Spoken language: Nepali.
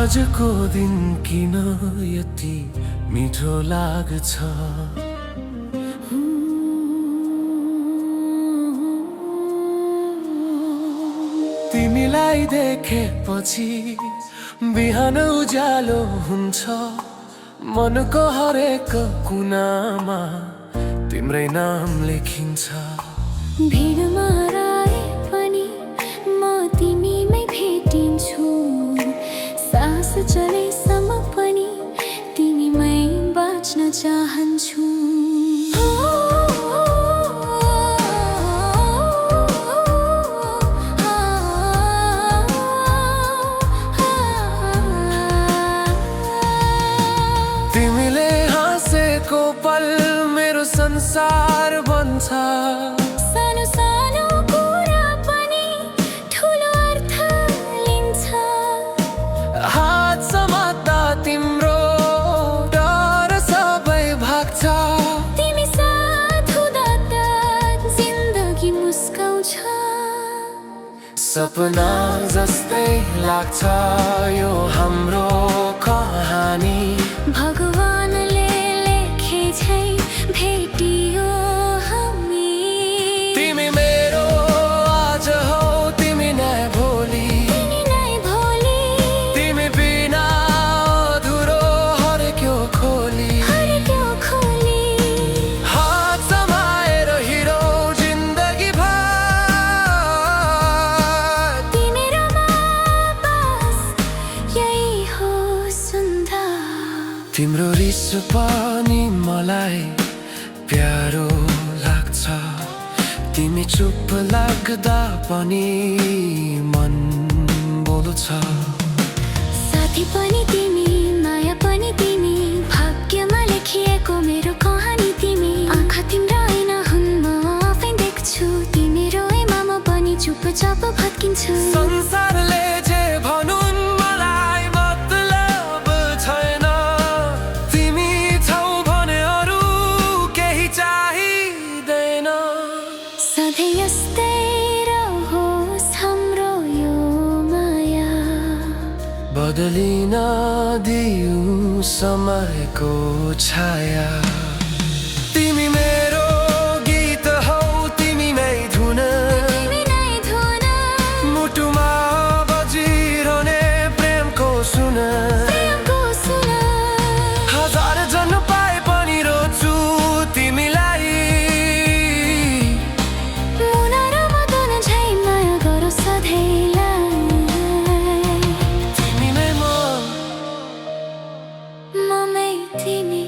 आजको दिन किन यति मिठो लाग्छ? तिमीलाई देखेपछि बिहान उज्यालो हुन्छ। मनको हरेक कुनामा तिम्रै नाम लेखिन्छ। भिडमा हराए पनि म तिमीमै भेटिन्छु। सास चलेसम्म पनि तिमीमै बाँच्न चाहन्छु। तिमीले हाँसेको पल मेरो संसार बन्छ। सानो सानो कुरा पनि ठुलो अर्थ लिन्छ। हात समात्दा तिम्रो डर सबै भाग्छ। तिमी साथ हुँदा त जिन्दगी मुस्काउँछ। सपना जस्तै लाग्छ यो हाम्रो कहानी। भगवानले लेखे झै भेटियो हामी। तिमी मेरो आज हो, तिमी नै भोलि। तिमी बिना अधुरो हरेक्यो खोली। हात समाएर हिँडौ जिन्दगी भर। तिमीरोमा बस यही हो सुन्दर। तिम्रो रिस पनि मलाई प्यारो लाग्छ। तिमी चुप लाग्दा पनि मन बोल्छ। साथी पनि तिमी, माया पनि तिमी, भाग्यमा लेखिएको मेरो कहानी तिमी। आँखा तिम्रो ऐना हुन्, म आफै देख्छु। तिमी रोएमा म पनि चुपचाप भत्किन्छु। संसारले जे भनुन् मलाई मतलब छैन। तिमी छौ भने अरू केही चाहिँदैन। सधैँ यस्तै रहोस् हाम्रो यो माया। बदलिन दिऊ समयको छाया। तिमी मेरो गीत हौ, तिमी नै धुन। मुटुमा बजिरहने प्रेमको सुन। हजार जन्म पाए पनि रोज्छु तिमीलाई। मुना र मदन झै माया गरौ सधैँलाई। तिमी नै ममै तिमी।